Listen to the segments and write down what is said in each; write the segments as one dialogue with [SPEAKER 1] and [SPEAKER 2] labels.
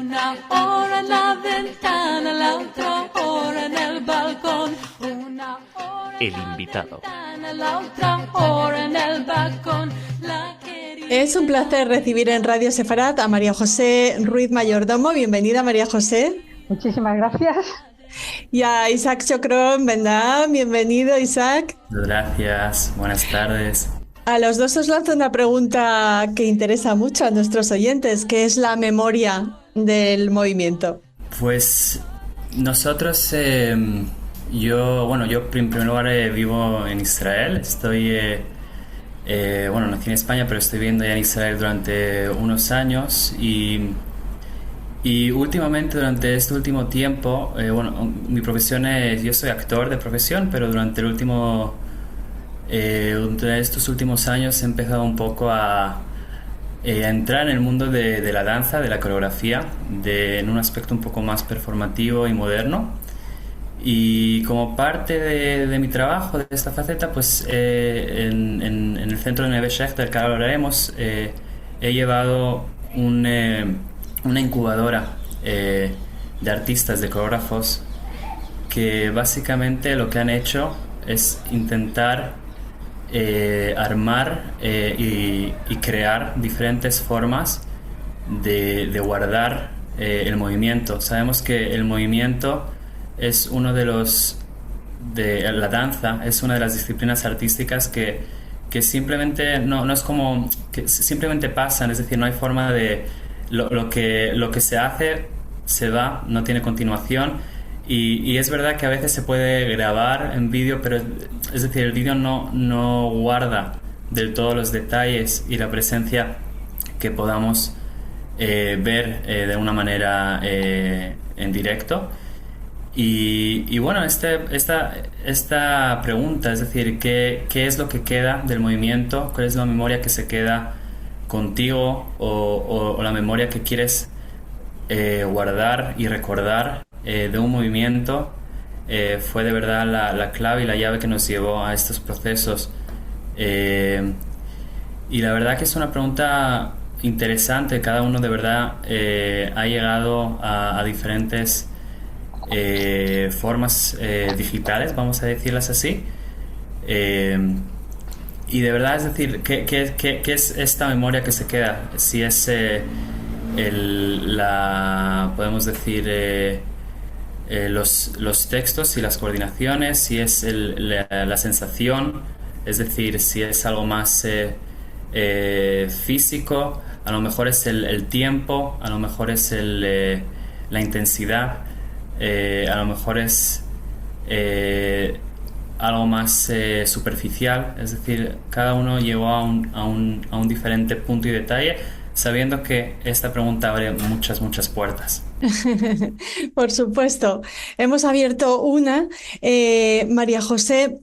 [SPEAKER 1] Una hora en la ventana, la otra hora en el balcón. Una hora
[SPEAKER 2] El invitado.
[SPEAKER 1] la otra hora en el balcón.
[SPEAKER 3] Es un placer recibir en Radio Sefarat a María José Ruiz Mayordomo. Bienvenida, María José.
[SPEAKER 4] Muchísimas gracias.
[SPEAKER 3] Y a Isaac Chocrón, ¿verdad? Bienvenido, Isaac.
[SPEAKER 5] Gracias, buenas tardes.
[SPEAKER 3] A los dos os lanzo una pregunta que interesa mucho a nuestros oyentes, que es la memoria del movimiento.
[SPEAKER 5] Pues nosotros, yo en primer lugar vivo en Israel. Nací en España, pero estoy viviendo ya en Israel durante unos años y últimamente, durante este último tiempo, mi profesión es, yo soy actor de profesión, pero durante estos últimos años he empezado un poco a entrar en el mundo de la danza, de la coreografía, en un aspecto un poco más performativo y moderno. Y como parte de mi trabajo, de esta faceta, pues en el centro de Neve Shech, del que ahora hablaremos, he llevado una incubadora de artistas, de coreógrafos, que básicamente lo que han hecho es intentar armar y crear diferentes formas de guardar el movimiento. Sabemos que el movimiento es la danza es una de las disciplinas artísticas que simplemente no es como que simplemente pasan, es decir, no hay forma de lo que se hace se va, no tiene continuación. Y es verdad que a veces se puede grabar en vídeo, pero es decir, el vídeo no guarda del todo los detalles y la presencia que podamos ver de una manera en directo. Y bueno, esta pregunta, es decir, ¿qué es lo que queda del movimiento? ¿Cuál es la memoria que se queda contigo o la memoria que quieres guardar y recordar de un movimiento? Fue de verdad la clave y la llave que nos llevó a estos procesos. Y la verdad que es una pregunta interesante. Cada uno de verdad ha llegado a diferentes formas digitales, vamos a decirlas así. Y de verdad, es decir, ¿qué es esta memoria que se queda? Si es podemos decir los textos y las coordinaciones, si es la sensación, es decir, si es algo más físico, a lo mejor es el tiempo, a lo mejor es la intensidad, a lo mejor es algo más superficial. Es decir, cada uno llegó a un diferente punto y detalle, sabiendo que esta pregunta abre muchas puertas.
[SPEAKER 3] Por supuesto. Hemos abierto una. María José,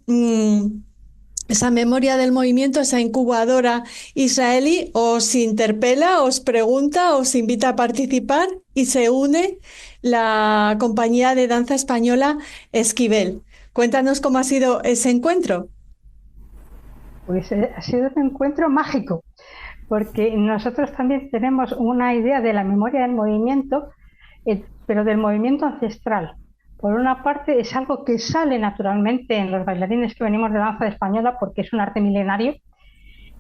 [SPEAKER 3] esa memoria del movimiento, esa incubadora israelí, os interpela, os pregunta, os invita a participar y se une la compañía de danza española Esquivel. Cuéntanos cómo ha sido ese encuentro.
[SPEAKER 4] Pues ha sido un encuentro mágico, porque nosotros también tenemos una idea de la memoria del movimiento, pero del movimiento ancestral. Por una parte, es algo que sale naturalmente en los bailarines que venimos de danza española, porque es un arte milenario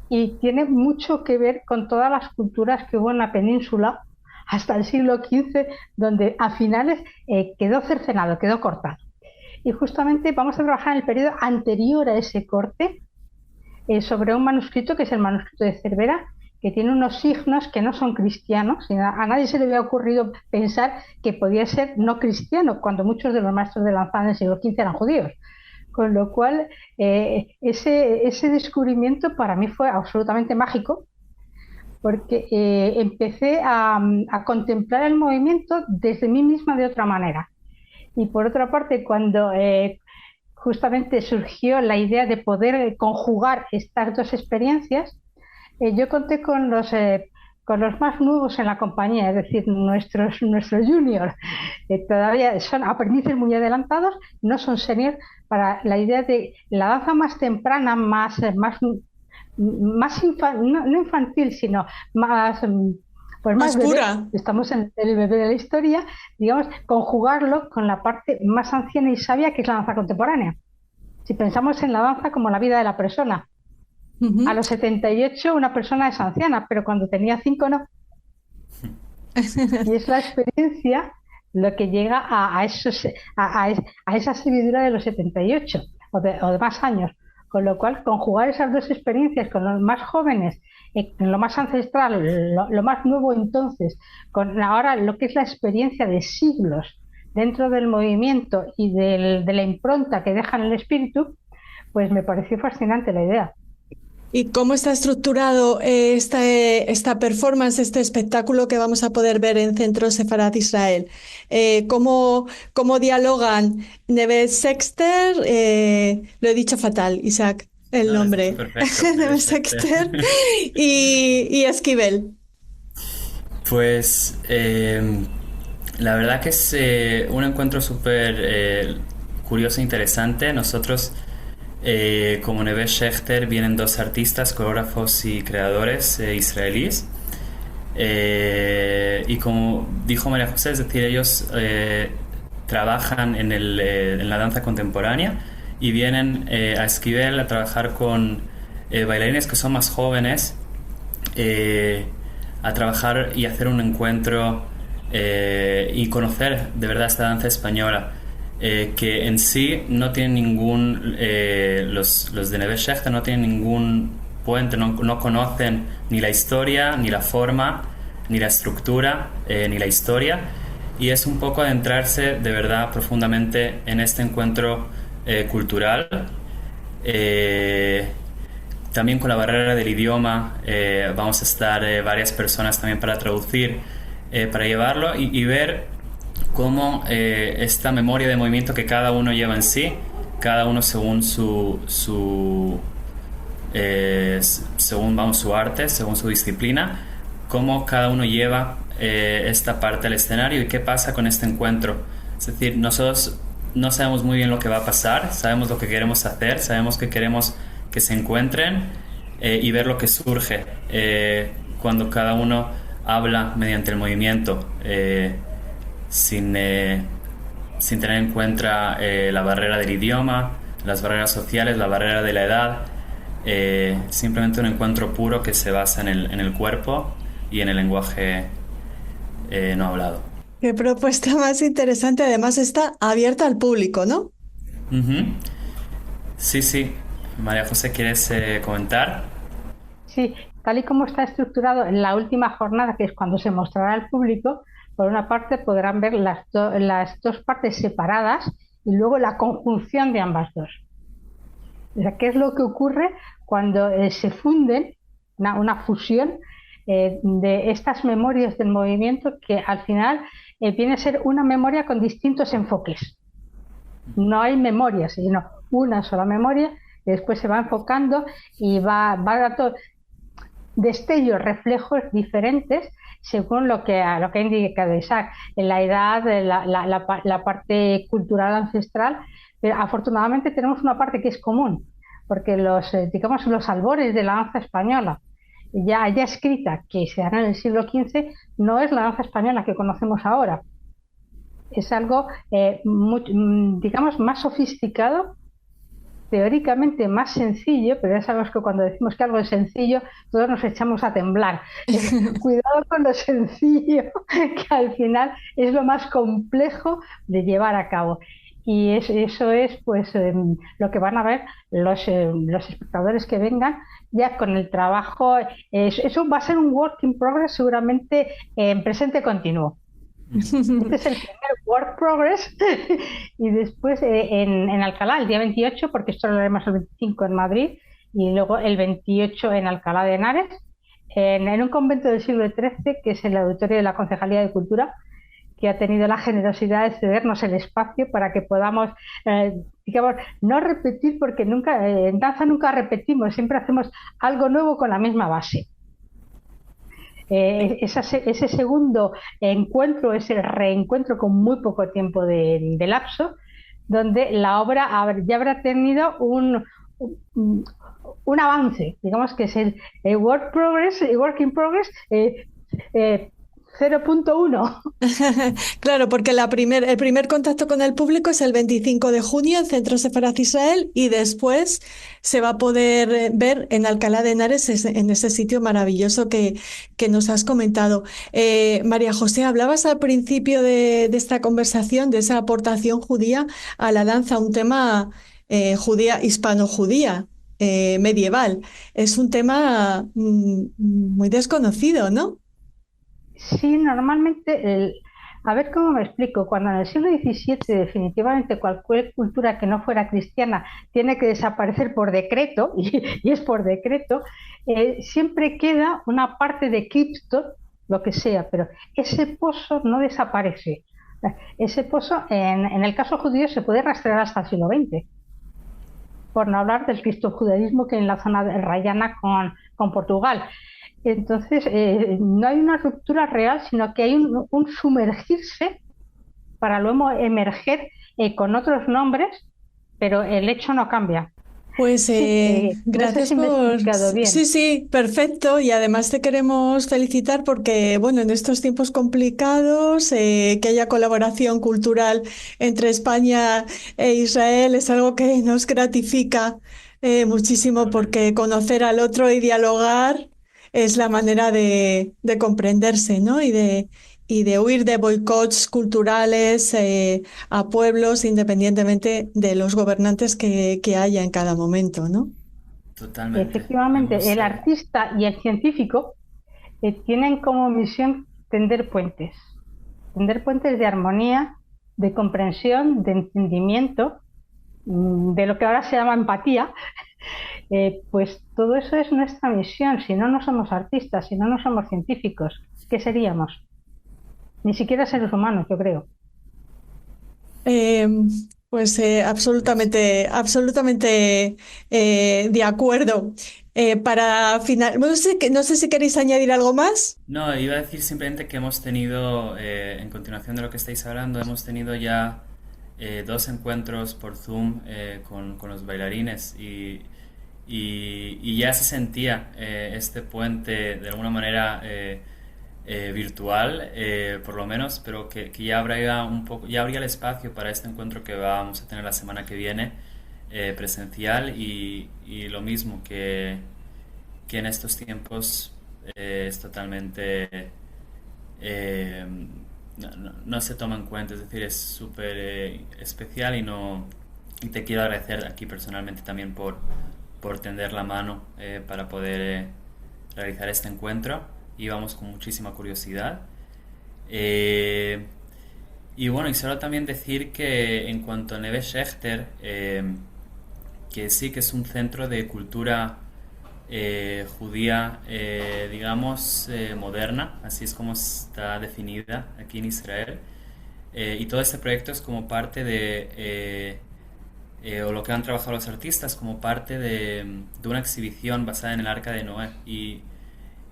[SPEAKER 4] y tiene mucho que ver con todas las culturas que hubo en la península hasta el siglo XV, donde a finales quedó cercenado, quedó cortado. Y justamente vamos a trabajar en el periodo anterior a ese corte sobre un manuscrito que es el manuscrito de Cervera, que tiene unos signos que no son cristianos. Y a nadie se le había ocurrido pensar que podía ser no cristiano, cuando muchos de los maestros de danza en el siglo XV eran judíos. Con lo cual, ese descubrimiento para mí fue absolutamente mágico, porque empecé a contemplar el movimiento desde mí misma de otra manera. Y por otra parte, cuando justamente surgió la idea de poder conjugar estas dos experiencias, yo conté con los más nuevos en la compañía, es decir, nuestros juniors. Todavía son aprendices muy adelantados, no son seniors, para la idea de la danza más temprana, no infantil, sino más pues
[SPEAKER 3] Más
[SPEAKER 4] más bebé,
[SPEAKER 3] pura.
[SPEAKER 4] estamos en el bebé de la historia, digamos, conjugarlo con la parte más anciana y sabia que es la danza contemporánea. Si pensamos en la danza como la vida de la persona, a
[SPEAKER 3] Ujú.
[SPEAKER 4] los 78 una persona es anciana, pero cuando tenía 5 no. Y es la experiencia lo que llega a esa sabiduría de los 78 o de más años. Con lo cual, conjugar esas dos experiencias con los más jóvenes, lo más ancestral, lo más nuevo entonces, con ahora lo que es la experiencia de siglos dentro del movimiento y de la impronta que deja en el espíritu, pues me pareció fascinante la idea.
[SPEAKER 3] ¿Y cómo está estructurado esta performance, este espectáculo que vamos a poder ver en Centro Sefarat Israel? ¿Cómo dialogan Neve Sexter? Lo he dicho fatal, Isaac, el
[SPEAKER 5] No, lo has dicho
[SPEAKER 3] nombre.
[SPEAKER 5] perfecto,
[SPEAKER 3] Neve
[SPEAKER 5] debes ser.
[SPEAKER 3] Sexter y Esquivel.
[SPEAKER 5] Pues la verdad que es un encuentro súper curioso e interesante. Nosotros, como Neve Shechter, vienen dos artistas, coreógrafos y creadores israelíes. Y como dijo María José, es decir, ellos trabajan en la danza contemporánea y vienen a Esquivel a trabajar con bailarines que son más jóvenes, eh, a trabajar y hacer un encuentro y conocer de verdad esta danza española, que en sí no tienen los de Neve Shechter no tienen ningún puente, no conocen ni la historia, ni la forma, ni la estructura, ni la historia, y es un poco adentrarse de verdad profundamente en este encuentro cultural. También con la barrera del idioma vamos a estar varias personas también para traducir, para llevarlo y ver cómo esta memoria de movimiento que cada uno lleva en sí, cada uno según según su arte, según su disciplina, cómo cada uno lleva esta parte al escenario y qué pasa con este encuentro. Es decir, nosotros no sabemos muy bien lo que va a pasar, sabemos lo que queremos hacer, sabemos que queremos que se encuentren y ver lo que surge cuando cada uno habla mediante el movimiento, sin tener en cuenta la barrera del idioma, las barreras sociales, la barrera de la edad. Simplemente un encuentro puro que se basa en el cuerpo y en el lenguaje no hablado.
[SPEAKER 3] Qué propuesta más interesante. Además está abierta al público, ¿no?
[SPEAKER 5] Uh-huh. Sí, sí. María José, ¿quieres comentar?
[SPEAKER 4] Sí, tal y como está estructurado en la última jornada, que es cuando se mostrará al público, por una parte podrán ver las dos partes separadas y luego la conjunción de ambas dos. O sea, ¿qué es lo que ocurre cuando se funden, una fusión de estas memorias del movimiento que al final viene a ser una memoria con distintos enfoques? No hay memorias, sino una sola memoria y después se va enfocando y va dando destellos, reflejos diferentes según lo que ha indicado Isaac, en la edad, la parte cultural ancestral. Pero afortunadamente tenemos una parte que es común, porque digamos, los albores de la danza española, ya escrita, que se dan en el siglo XV, no es la danza española que conocemos ahora. Es algo, digamos, más sofisticado, teóricamente más sencillo, pero ya sabemos que cuando decimos que algo es sencillo, todos nos echamos a temblar. Cuidado con lo sencillo, que al final es lo más complejo de llevar a cabo. Y eso es pues lo que van a ver los espectadores que vengan ya con el trabajo. Eso va a ser un work in progress seguramente en presente continuo. Este es el primer work progress y después en Alcalá el día 28, porque esto lo haremos el 25 en Madrid y luego el 28 en Alcalá de Henares, en un convento del siglo XIII que es el auditorio de la Concejalía de Cultura, que ha tenido la generosidad de cedernos el espacio para que podamos, digamos, no repetir, porque nunca en danza nunca repetimos, siempre hacemos algo nuevo con la misma base. Ese segundo encuentro, ese reencuentro con muy poco tiempo de lapso, donde la obra ya habrá tenido un avance, digamos que es el work in progress 0.1.
[SPEAKER 3] Claro, porque el primer contacto con el público es el 25 de junio en Centro Sefaraz Israel y después se va a poder ver en Alcalá de Henares, en ese sitio maravilloso que nos has comentado. María José, hablabas al principio de esta conversación, de esa aportación judía a la danza, un tema judía, hispano-judía, medieval. Es un tema muy desconocido, ¿no?
[SPEAKER 4] Sí, normalmente, a ver cómo me explico, cuando en el siglo XVII definitivamente cualquier cultura que no fuera cristiana tiene que desaparecer por decreto, y es por decreto, siempre queda una parte de cripto, lo que sea, pero ese pozo no desaparece. Ese pozo, en el caso judío, se puede rastrear hasta el siglo XX, por no hablar del cristojudaísmo que en la zona de rayana con Portugal. Entonces, no hay una ruptura real, sino que hay un sumergirse para luego emerger con otros nombres, pero el hecho no cambia.
[SPEAKER 3] Pues
[SPEAKER 4] Sí, no sé
[SPEAKER 3] gracias
[SPEAKER 4] si me he
[SPEAKER 3] por...
[SPEAKER 4] explicado bien.
[SPEAKER 3] Sí, sí, perfecto. Y además te queremos felicitar porque, bueno, en estos tiempos complicados, que haya colaboración cultural entre España e Israel es algo que nos gratifica muchísimo
[SPEAKER 5] Igualmente.
[SPEAKER 3] porque conocer al otro y dialogar es la manera de comprenderse, ¿no? Y de huir de boicots culturales, a pueblos, independientemente de los gobernantes que haya en cada momento, ¿no?
[SPEAKER 5] Totalmente.
[SPEAKER 4] Efectivamente,
[SPEAKER 5] Hemos,
[SPEAKER 4] el artista y el científico tienen como misión tender puentes de armonía, de comprensión, de entendimiento, de lo que ahora se llama empatía. Pues todo eso es nuestra misión. Si no, no somos artistas, si no, no somos científicos. ¿Qué seríamos? Ni siquiera seres humanos, yo creo.
[SPEAKER 3] Eh, pues
[SPEAKER 5] pues,
[SPEAKER 3] absolutamente, absolutamente de acuerdo. Para final, no sé si queréis añadir algo más.
[SPEAKER 5] no, iba a decir simplemente que hemos tenido, en continuación de lo que estáis hablando, hemos tenido ya dos encuentros por Zoom con los bailarines y ya se sentía este puente de alguna manera virtual, por lo menos, pero que ya habría un poco, ya habría el espacio para este encuentro que vamos a tener la semana que viene, presencial y lo mismo que en estos tiempos es totalmente eh, no se toma en cuenta, es decir, es súper especial y te quiero agradecer aquí personalmente también por tender la mano para poder realizar este encuentro y vamos con muchísima curiosidad. Eh, y bueno, y solo también decir que en cuanto a Neve Schechter, que sí que es un centro de cultura judía, digamos, moderna, así es como está definida aquí en Israel. Y todo este proyecto es como parte o lo que han trabajado los artistas, como parte de una exhibición basada en el Arca de Noé.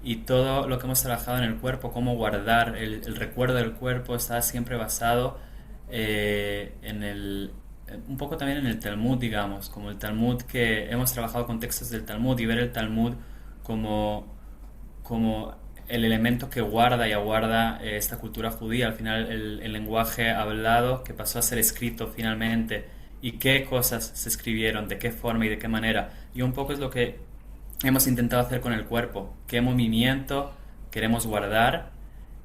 [SPEAKER 5] Y todo lo que hemos trabajado en el cuerpo, cómo guardar el recuerdo del cuerpo, está siempre basado en un poco también en el Talmud, digamos, como el Talmud que hemos trabajado con textos del Talmud y ver el Talmud como el elemento que guarda y aguarda esta cultura judía, al final el lenguaje hablado que pasó a ser escrito finalmente y qué cosas se escribieron, de qué forma y de qué manera. Y un poco es lo que hemos intentado hacer con el cuerpo, qué movimiento queremos guardar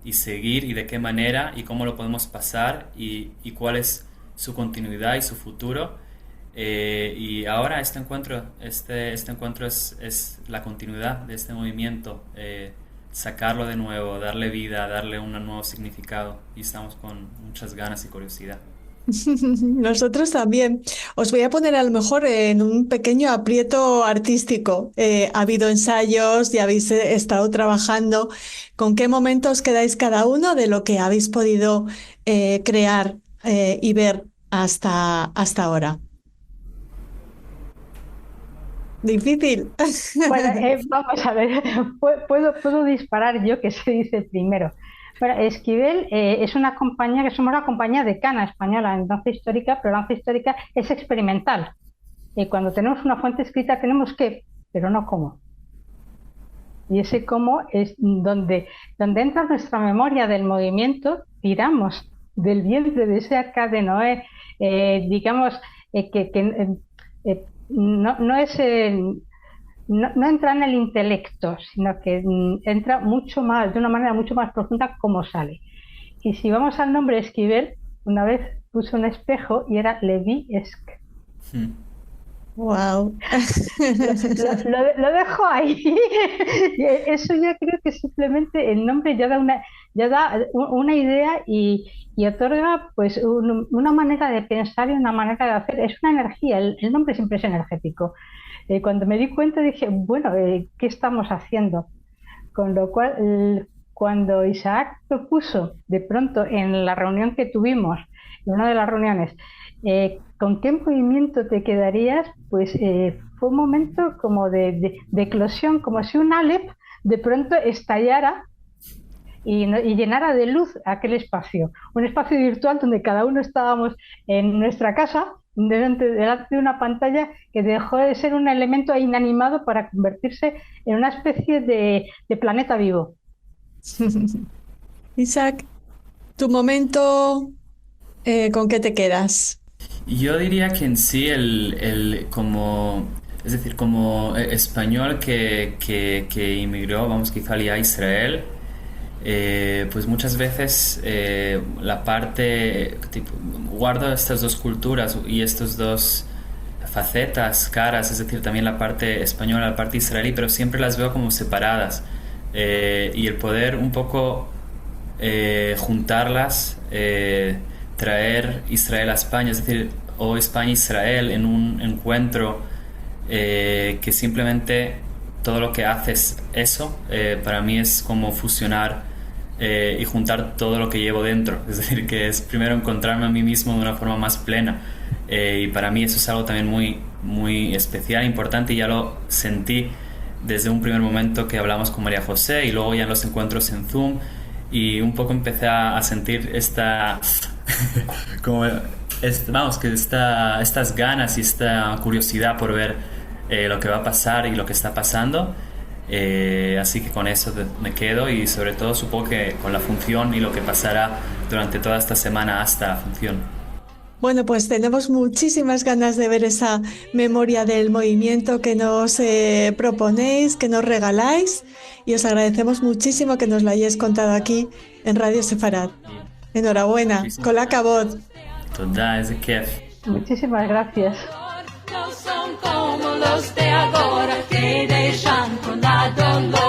[SPEAKER 5] y seguir y de qué manera y cómo lo podemos pasar y cuál es su continuidad y su futuro. Y ahora este encuentro es la continuidad de este movimiento, sacarlo de nuevo, darle vida, darle un nuevo significado y estamos con muchas ganas y curiosidad.
[SPEAKER 3] Nosotros también. Os voy a poner a lo mejor en un pequeño aprieto artístico. Ha habido ensayos y habéis estado trabajando. ¿Con qué momentos quedáis cada uno de lo que habéis podido crear y ver hasta ahora? Difícil.
[SPEAKER 4] Bueno, vamos a ver, puedo disparar yo, que se dice primero. Bueno, Esquivel es una compañía que somos la compañía decana española en danza histórica, pero la danza histórica es experimental. Cuando tenemos una fuente escrita tenemos qué, pero no cómo. Y ese cómo es donde entra nuestra memoria del movimiento, tiramos del vientre de ese arca de Noé, digamos, no es no entra en el intelecto, sino que entra mucho más, de una manera mucho más profunda, como sale. Y si vamos al nombre Esquivel, una vez puse un espejo y era Levi Esk.
[SPEAKER 3] Wow.
[SPEAKER 4] Lo dejo ahí. Eso ya creo que simplemente el nombre ya da una idea y otorga pues una manera de pensar y una manera de hacer. Es una energía, el nombre siempre es energético. Cuando me di cuenta dije, bueno, ¿qué estamos haciendo? Con lo cual, cuando Isaac propuso de pronto en la reunión que tuvimos, en una de las reuniones, ¿con qué movimiento te quedarías? Pues fue un momento como de eclosión, como si un Aleph de pronto estallara y llenara de luz aquel espacio. Un espacio virtual donde cada uno estábamos en nuestra casa, delante de una pantalla que dejó de ser un elemento inanimado para convertirse en una especie de planeta vivo.
[SPEAKER 3] Isaac, tu momento, ¿con qué te quedas?
[SPEAKER 5] Yo diría que en sí es decir, como español que inmigró, vamos, quizá a Israel, pues muchas veces la parte, guardo estas dos culturas y estas dos facetas, caras, es decir, también la parte española, la parte israelí, pero siempre las veo como separadas. Y el poder un poco juntarlas, traer Israel a España, es decir, o España-Israel en un encuentro que simplemente todo lo que hace es eso, para mí es como fusionar y juntar todo lo que llevo dentro, es decir, que es primero encontrarme a mí mismo de una forma más plena, y para mí eso es algo también muy, muy especial, importante, y ya lo sentí desde un primer momento que hablamos con María José y luego ya en los encuentros en Zoom, y un poco empecé a sentir vamos, que estas ganas y esta curiosidad por ver lo que va a pasar y lo que está pasando, así que con eso me quedo, y sobre todo supongo que con la función y lo que pasará durante toda esta semana hasta la función.
[SPEAKER 3] Bueno, pues tenemos muchísimas ganas de ver esa memoria del movimiento que nos proponéis, que nos regaláis, y os agradecemos muchísimo que nos lo hayáis contado aquí en Radio Sefarad. Enhorabuena, Kol Hakavod.
[SPEAKER 5] Toda, es de kef.
[SPEAKER 4] Muchísimas gracias.
[SPEAKER 1] No son como los de ahora que dejan con la dolor.